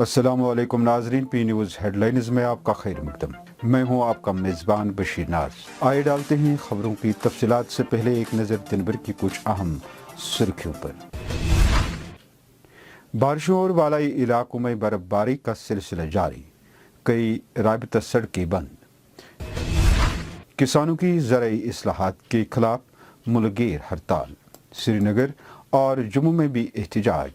अस्सलामुअलैकुम नाजरीन, P news headlines में आपका खैर मकदम। मैं हूं आपका मेज़बान बशीर नाज। आइए डालते हैं खबरों की तफसीलात से पहले एक नज़र दिन भर की कुछ अहम सुर्खियों पर। बारिशों और बालाई इलाकों में बर्फबारी का सिलसिला जारी, कई राबिता सड़कें बंद। किसानों की ज़राई इस्लाहात के खिलाफ मुल्कगीर हड़ताल, श्रीनगर और जम्मू में भी एहतजाज।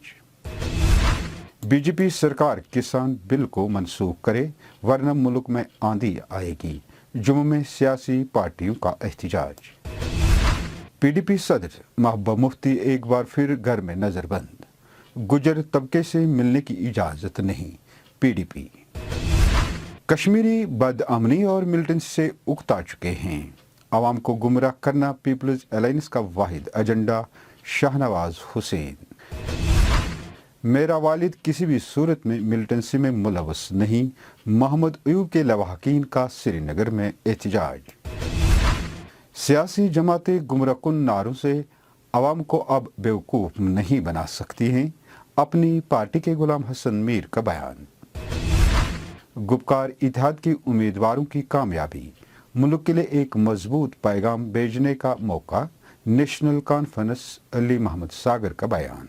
बीजेपी सरकार किसान बिल को मनसूख करे वरना मुल्क में आंधी आएगी, जम्मू में सियासी पार्टियों का एहतजाज। पीडीपी सदर महबूबा मुफ्ती एक बार फिर घर में नजरबंद, गुजर तबके से मिलने की इजाजत नहीं, पीडीपी। कश्मीरी बदअमनी और मिलिटेंसी से उकता चुके हैं, आवाम को गुमराह करना पीपल्स अलायंस का वाहिद एजेंडा, शाहनवाज हुसैन। मेरा वालिद किसी भी सूरत में मिलिटेंसी में मुलवस नहीं, मोहम्मद अयूब के लवाहकीन का श्रीनगर में एहतजाज। सियासी जमातें गुमराहकुन नारों से आवाम को अब बेवकूफ़ नहीं बना सकती हैं, अपनी पार्टी के गुलाम हसन मीर का बयान। गुपकार इत्तेहाद के उम्मीदवारों की कामयाबी, मुल्क के लिए एक मजबूत पैगाम भेजने का मौका, नेशनल कॉन्फ्रेंस अली मोहम्मद सागर का बयान।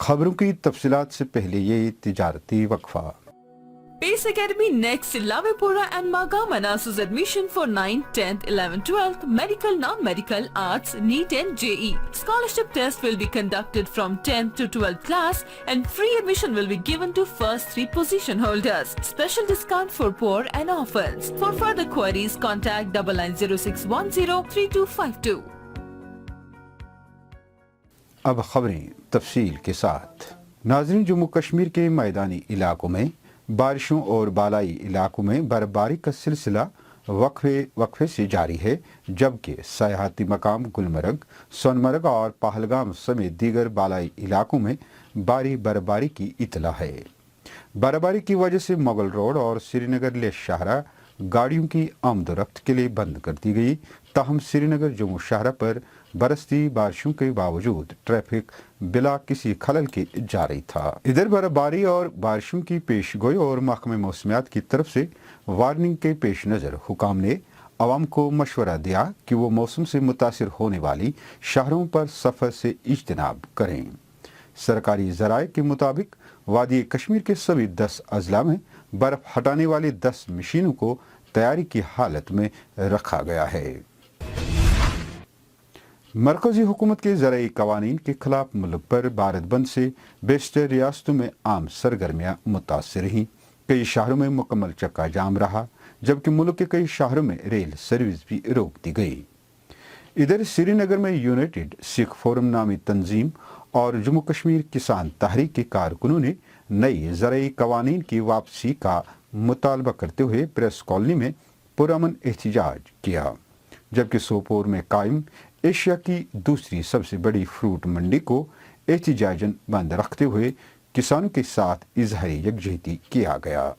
खबरों की तफसीलात से पहले ये तिजारती वक्फा। Pace Academy next Lavipura and Magam announces admission for 9th, 10th, 11th, 12th, medical, non-medical, arts, NEET and JE. Scholarship test will be conducted from 10th to 12th class and free admission will be given to first 3 position holders. Special discount for poor and orphans. For further queries, contact 9906103252. अब खबरें तफसील के साथ। नाज़रीन, जम्मू कश्मीर के मैदानी इलाकों में बारिशों और बालाई इलाकों में बर्फबारी का सिलसिला वक्फे से जारी है, जबकि सयाहती मकाम गुलमर्ग, सोनमर्ग और पहलगाम समेत दीगर बालाई इलाकों में भारी बर्फबारी की इतला है। बर्फबारी की वजह से मुगल रोड और श्रीनगर ले शाहरा गाड़ियों की आमदोरफ्त के लिए बंद कर दी गई। ताहम श्रीनगर जम्मू शाहरा पर बरसती बारिशों के बावजूद ट्रैफिक बिला किसी खलल के जारी था। इधर बर्फबारी और बारिशों की पेशगोई और महकमे मौसमियात की तरफ से वार्निंग के पेश नज़र हुकाम ने आवाम को मशवरा दिया कि वो मौसम से मुतासिर होने वाली शहरों पर सफ़र से इज्तनाब करें। सरकारी ज़राए के मुताबिक वादी कश्मीर के सभी 10 अजला में बर्फ हटाने वाली 10 मशीनों को तैयारी की हालत में रखा गया है। मरकजी हुकूमत के ज़राई कवानीन के खिलाफ मुल्क पर भारत बंद से बेशतर रियासतों में आम सरगर्मियाँ मुतासर रहीं। कई शहरों में मुकम्मल चक्का जाम रहा, जबकि मुल्क के कई शहरों में रेल सर्विस भी रोक दी गई। इधर श्रीनगर में यूनाइटेड सिख फोरम नामी तंजीम और जम्मू कश्मीर किसान तहरीक के कारकुनों ने नई ज़राई कवानीन की वापसी का मुतालबा करते हुए प्रेस कॉलोनी में पुरअमन एहतजाज किया, जबकि सोपोर में कायम एशिया की दूसरी सबसे बड़ी फ्रूट मंडी को एहतजाजन बंद रखते हुए किसानों के साथ इजहारी यकजहती किया गया।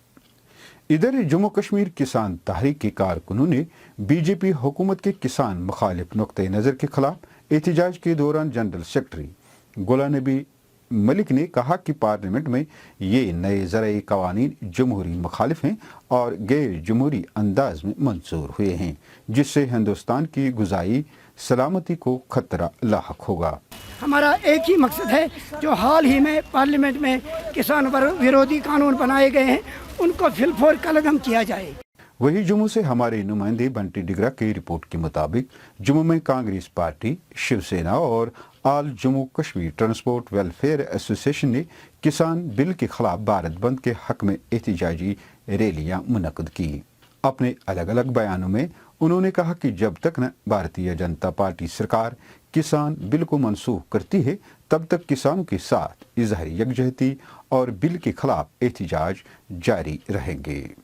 इधर जम्मू कश्मीर किसान तहरीक के कारकुनों ने बीजेपी हुकूमत के किसान मुखालिफ नुक्ते नज़र के खिलाफ एहतजाज के दौरान जनरल सेक्रेटरी गुलाम नबी मलिक ने कहा कि पार्लियामेंट में ये नए ज़राई कवानीन जमहूरी मुखालिफ हैं और गैर जमहूरी अंदाज में मंजूर हुए हैं, जिससे हिंदुस्तान की गुज़ाई सलामती को खतरा लाहक होगा। हमारा एक ही मकसद है, जो हाल ही में पार्लियामेंट में किसान विरोधी कानून बनाए गए हैं उनको फिलफोर कलअदम किया जाए। वही जम्मू से हमारे नुमाइंदे बंटी डिगरा की रिपोर्ट के मुताबिक जम्मू में कांग्रेस पार्टी, शिवसेना और all Jammu Kashmir transport welfare association ने किसान बिल के खिलाफ भारत बंद के हक में एहतजाजी रैलियां मुनक्किद की। अपने अलग अलग बयानों में उन्होंने कहा कि जब तक न भारतीय जनता पार्टी सरकार किसान बिल को मनसूख करती है, तब तक किसानों के साथ इजहारी यकजहती और बिल के खिलाफ एहतजाज जारी रहेंगे।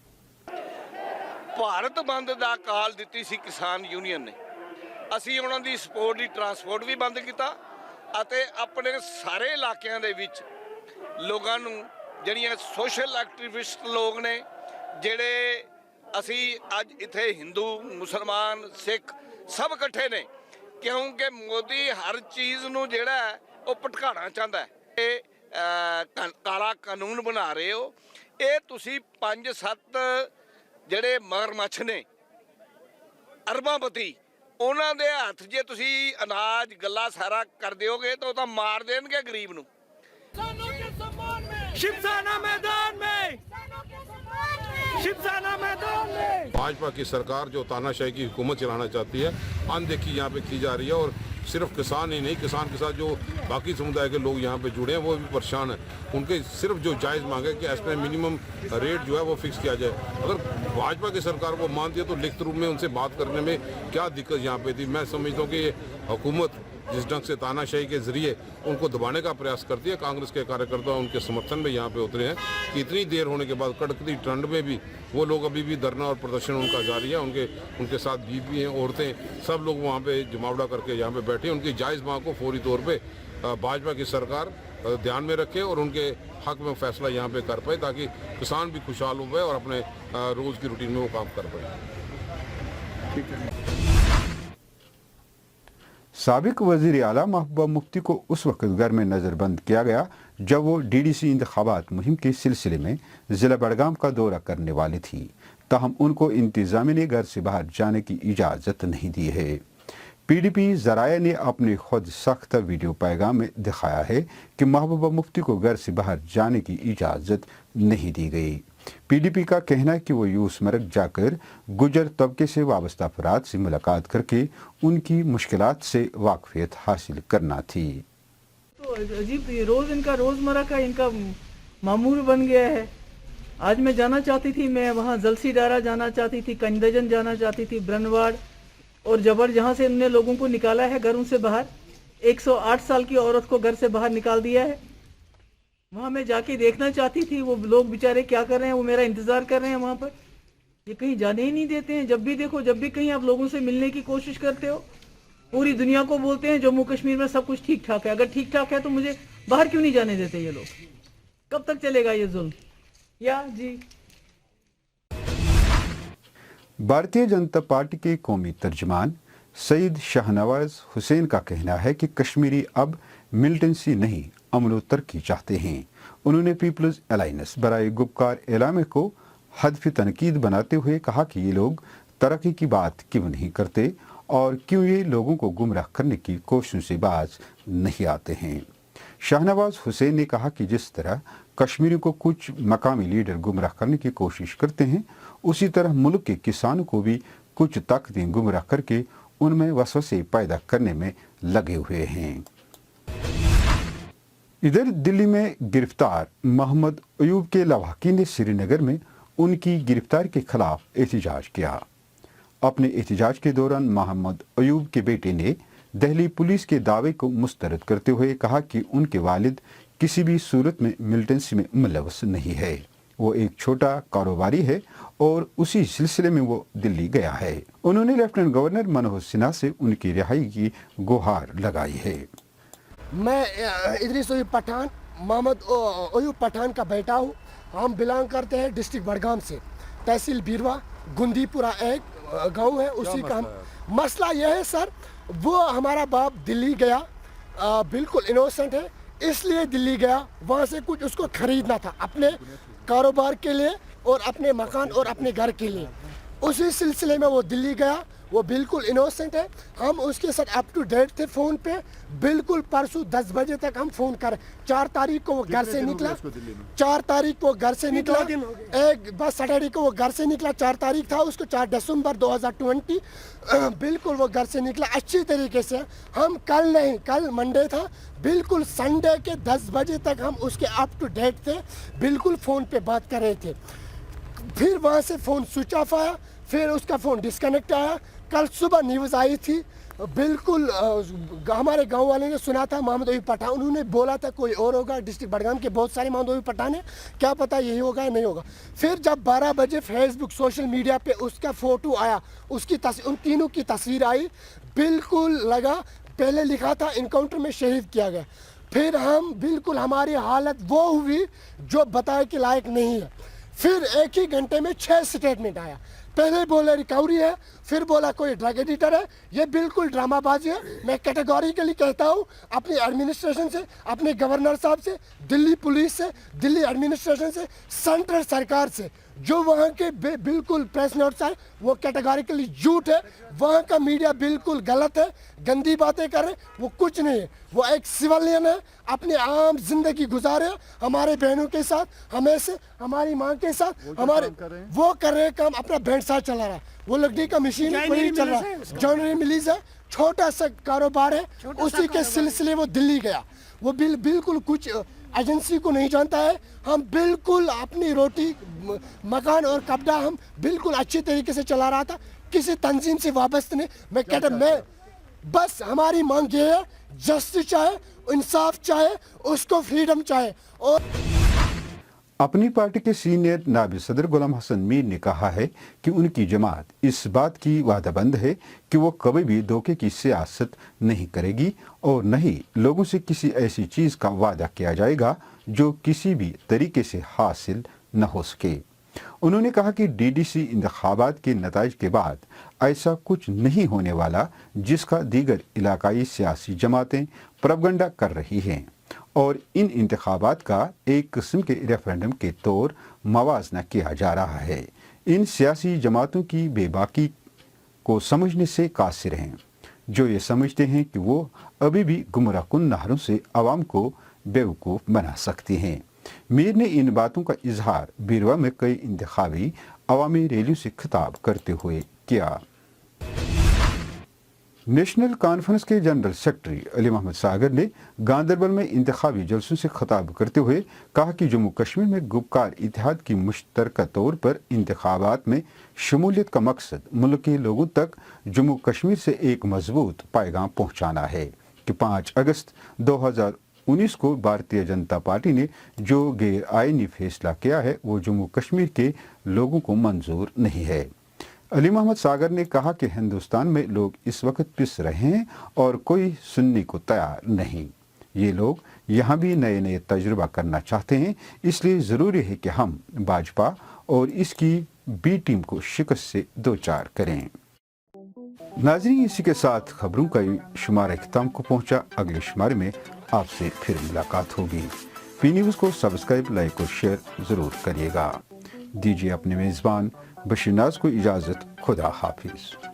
ਭਾਰਤ ਬੰਦ ਦਾ ਕਾਲ ਦਿੱਤੀ ਸੀ ਕਿਸਾਨ ਯੂਨੀਅਨ ਨੇ। ਅਸੀਂ ਉਹਨਾਂ ਦੀ ਸਪੋਰਟ ਲਈ ਟਰਾਂਸਪੋਰਟ ਵੀ ਬੰਦ ਕੀਤਾ ਅਤੇ ਆਪਣੇ ਸਾਰੇ ਇਲਾਕਿਆਂ ਦੇ ਵਿੱਚ ਲੋਕਾਂ ਨੂੰ ਜਿਹੜੀਆਂ ਸੋਸ਼ਲ ਐਕਟਿਵਿਸਟ ਲੋਕ ਨੇ, ਜਿਹੜੇ ਅਸੀਂ ਅੱਜ ਇੱਥੇ ਹਿੰਦੂ, ਮੁਸਲਮਾਨ, ਸਿੱਖ ਸਭ ਇਕੱਠੇ ਨੇ, ਕਿਉਂਕਿ ਮੋਦੀ ਹਰ ਚੀਜ਼ ਨੂੰ ਜਿਹੜਾ ਉਹ ਭਟਕਾਉਣਾ ਚਾਹੁੰਦਾ ਹੈ। ਕਾਲਾ ਕਾਨੂੰਨ ਬਣਾ ਰਹੇ ਹੋ, ਇਹ ਤੁਸੀਂ 5-7 ਜਿਹੜੇ ਮਗਰਮੱਛ ਨੇ ਅਰਬਾਂਪਤੀ, ਉਹਨਾਂ ਦੇ ਹੱਥ ਜੇ ਤੁਸੀਂ ਅਨਾਜ ਗੱਲਾ ਸਾਰਾ ਕਰ ਦਿਓਗੇ ਤਾਂ ਉਹ ਤਾਂ ਮਾਰ ਦੇਣਗੇ ਗਰੀਬ ਨੂੰ। शिवसेना मैदान में, शिवसेना मैदान में। भाजपा की सरकार जो तानाशाही की हुकूमत चलाना चाहती है, अनदेखी यहाँ पे की जा रही है। और सिर्फ किसान ही नहीं, किसान के साथ जो बाकी समुदाय के लोग यहाँ पे जुड़े हैं वो भी परेशान हैं। उनके सिर्फ जो जायज़ मांगे कि एसपी मिनिमम रेट जो है वो फिक्स किया जाए। अगर भाजपा की सरकार वो मानती है तो लिखित रूप में उनसे बात करने में क्या दिक्कत यहाँ पे थी। मैं समझता हूँ कि ये हुकूमत जिस ढंग से तानाशाही के जरिए उनको दबाने का प्रयास करती है, कांग्रेस के कार्यकर्ता उनके समर्थन में यहाँ पे उतरे हैं कि इतनी देर होने के बाद कड़कती ठंड में भी वो लोग अभी भी धरना और प्रदर्शन उनका जारी है। उनके साथ बीवी हैं, औरतें, सब लोग वहाँ पे जमावड़ा करके यहाँ पे बैठे हैं। उनकी जायज़ मांग को फौरी तौर पे भाजपा की सरकार ध्यान में रखे और उनके हक में फैसला यहाँ पे कर पाए, ताकि किसान भी खुशहाल हो पाए और अपने रोज़ की रूटीन में वो काम कर पाए। साबिक वज़ीर आला महबूबा मुफ्ती को उस वक्त घर में नज़रबंद किया गया जब वो डीडीसी इंतखाबात मुहिम के सिलसिले में ज़िला बड़गाम का दौरा करने वाली थी। ताहम उनको इंतज़ामिया ने घर से बाहर जाने की इजाज़त नहीं दी है। पीडीपी ज़राया ने अपने खुद सख्त वीडियो पैगाम में दिखाया है कि महबूबा मुफ्ती को घर से बाहर जाने की इजाज़त नहीं दी गई। पीडीपी का कहना है कि वो यूसमर्ग जाकर गुजर तबके से वाबस्ता अफराद से मुलाकात करके उनकी मुश्किलात से वाकफियत हासिल करना थी। तो अजीब, रोज़ इनका रोज़मर्रा का इनका मामूल बन गया है। आज मैं जाना चाहती थी, मैं वहाँ जलसी डारा जाना चाहती थी, कंदजन जाना चाहती थी, ब्रनवाड़ और जबर, जहाँ से इनने लोगों को निकाला है घरों से बाहर। 108 साल की औरत को घर से बाहर निकाल दिया है। वहाँ मैं जाके देखना चाहती थी वो लोग बेचारे क्या कर रहे हैं, वो मेरा इंतज़ार कर रहे हैं वहाँ पर। ये कहीं जाने ही नहीं देते हैं। जब भी देखो, जब भी कहीं आप लोगों से मिलने की कोशिश करते हो, पूरी दुनिया को बोलते हैं जम्मू कश्मीर में सब कुछ ठीक ठाक है। अगर ठीक ठाक है तो मुझे बाहर क्यों नहीं जाने देते ये लोग? कब तक चलेगा ये जुल्म? या जी। भारतीय जनता पार्टी के कौमी तर्जमान सईद शाहनवाज हुसैन का कहना है कि कश्मीरी अब मिलिटेंसी नहीं, अमन तरक्की चाहते हैं। उन्होंने पीपल्स अलायंस बराए गुपकार एलामे को हदफ तनकीद बनाते हुए कहा कि ये लोग तरक्की की बात क्यों नहीं करते और क्यों ये लोगों को गुमराह करने की कोशिशों से बाज नहीं आते हैं। शाहनवाज हुसैन ने कहा कि जिस तरह कश्मीरियों को कुछ मकामी लीडर गुमराह करने की कोशिश करते हैं, उसी तरह मुल्क के किसानों को भी कुछ ताकतें गुमराह करके उनमें वसवसे पैदा करने में लगे हुए हैं। इधर दिल्ली में गिरफ्तार मोहम्मद अयूब के लवाहकी ने श्रीनगर में उनकी गिरफ्तारी के खिलाफ एहतजाज किया। अपने एहतजाज के दौरान मोहम्मद अयूब के बेटे ने दिल्ली पुलिस के दावे को मुस्तरद करते हुए कहा कि उनके वालिद किसी भी सूरत में मिलिटेंसी में मुलव्वस नहीं है। वो एक छोटा कारोबारी है और उसी सिलसिले में वो दिल्ली गया है। उन्होंने लेफ्टिनेंट गवर्नर मनोहर सिन्हा से उनकी रिहाई की गुहार लगाई है। मैं इदरीस अयूब पठान, मोहम्मद अयूब पठान का बेटा हूँ। हम बिलोंग करते हैं डिस्ट्रिक्ट बड़गाम से, तहसील बीरवा, गुंदीपुरा एक गांव है, उसी का हम। मसला यह है सर, वो हमारा बाप दिल्ली गया, बिल्कुल इनोसेंट है, इसलिए दिल्ली गया। वहाँ से कुछ उसको खरीदना था अपने कारोबार के लिए और अपने मकान और अपने घर के लिए। उसी सिलसिले में वो दिल्ली गया। वो बिल्कुल इनोसेंट है। हम उसके साथ अप टू डेट थे फ़ोन पे। बिल्कुल परसों 10 बजे तक हम फ़ोन कर। 4 तारीख को वो घर से निकला। 4 तारीख को घर से निकला। एक बस सैटरडे को वो घर से निकला। 4 तारीख था उसको, 4 दिसंबर 2020 बिल्कुल वो घर से निकला अच्छी तरीके से। हम कल नहीं, कल मंडे था, बिल्कुल संडे के 10 बजे तक हम उसके अप टू डेट थे, बिल्कुल फ़ोन पे बात कर रहे थे। फिर वहाँ से फ़ोन स्विच ऑफ आया, फिर उसका फ़ोन डिस्कनेक्ट आया। कल सुबह न्यूज़ आई थी, बिल्कुल हमारे गांव वाले ने सुना था मोहम्मद अयूब पठान, उन्होंने बोला था कोई और होगा। डिस्ट्रिक्ट बड़गाम के बहुत सारे मोहम्मद अयूब पठान है, क्या पता यही होगा या नहीं होगा। फिर जब 12 बजे फेसबुक सोशल मीडिया पे उसका फ़ोटो आया, उसकी उन तीनों की तस्वीर आई, बिल्कुल लगा, पहले लिखा था इनकाउंटर में शहीद किया गया। फिर हम बिल्कुल हमारी हालत वो हुई जो बताए के लायक नहीं है। फिर एक ही घंटे में 6 स्टेटमेंट आया। पहले बोले रिकवरी है, फिर बोला कोई ड्रग एडिटर है। ये बिल्कुल ड्रामाबाजी है। मैं कैटेगोरिकली कहता हूँ अपनी एडमिनिस्ट्रेशन से, अपने गवर्नर साहब से, दिल्ली पुलिस से, दिल्ली एडमिनिस्ट्रेशन से, सेंट्रल सरकार से, जो वहाँ के बिल्कुल प्रेस नोट्स आए वो कैटेगोरिकली झूठ है। वहाँ का मीडिया बिल्कुल गलत है, गंदी बातें कर रहे, वो कुछ नहीं है। वो एक सिविलियन है, अपनी आम जिंदगी गुजारे हमारे बहनों के साथ, हमें से हमारी माँ के साथ, हमारे वो कर रहे काम, अपना बैंड साथ चला रहा है। वो लकड़ी का मशीन वही चल रहा है, जॉनरी मिलीज है, छोटा सा कारोबार है, उसी के सिलसिले वो दिल्ली गया। वो बिल्कुल कुछ एजेंसी को नहीं जानता है। हम बिल्कुल अपनी रोटी मकान और कपड़ा हम बिल्कुल अच्छे तरीके से चला रहा था, किसी तंजीम से वाबस्ता नहीं। मैं बस हमारी मांग ये है, जस्टिस चाहे, इंसाफ चाहे, उसको फ्रीडम चाहे। और अपनी पार्टी के सीनियर नायब सदर गुलाम हसन मीर ने कहा है कि उनकी जमात इस बात की वादाबंद है कि वो कभी भी धोखे की सियासत नहीं करेगी और न ही लोगों से किसी ऐसी चीज़ का वादा किया जाएगा जो किसी भी तरीके से हासिल न हो सके। उन्होंने कहा कि डीडीसी इंतखाबात के नताइज के बाद ऐसा कुछ नहीं होने वाला जिसका दीगर इलाकाई सियासी जमातें प्रोपगंडा कर रही हैं और इन इंतखाबात का एक किस्म के रेफरेंडम के तौर मवाजना किया जा रहा है। इन सियासी जमातों की बेबाकी को समझने से कासिर हैं, जो ये समझते हैं कि वो अभी भी गुमराहकुन नहरों से आवाम को बेवकूफ़ बना सकती हैं। मीर ने इन बातों का इजहार बीरवा में कई इंतखाबी अवामी रैलियों से खिताब करते हुए किया। नेशनल कॉन्फ्रेंस के जनरल सेक्रेटरी अली मोहम्मद सागर ने गांदरबल में इंतखाबी जलसों से खिताब करते हुए कहा कि जम्मू कश्मीर में गुपकार इत्तेहाद की मुश्तरका तौर पर इंतखाबात में शमूलियत का मकसद मुल्क के लोगों तक जम्मू कश्मीर से एक मजबूत पैगाम पहुँचाना है कि 5 अगस्त 2019 को भारतीय जनता पार्टी ने जो गैर आईनी फैसला किया है वो जम्मू कश्मीर के लोगों को मंजूर नहीं है। अली मोहम्मद सागर ने कहा कि हिंदुस्तान में लोग इस वक्त पिस रहे हैं और कोई सुनने को तैयार नहीं। ये लोग यहाँ भी नए नए तजुर्बा करना चाहते हैं, इसलिए ज़रूरी है कि हम भाजपा और इसकी बी टीम को शिकस्त से दो चार करें। नाज़रीन, इसी के साथ खबरों का शुमारा इख्तिताम को पहुँचा। अगले शुमारे में आपसे फिर मुलाकात होगी। पी न्यूज़ को सब्सक्राइब, लाइक और शेयर ज़रूर करिएगा। दीजिए अपने मेज़बान बशीर नाज को इजाज़त। खुदा हाफिज़।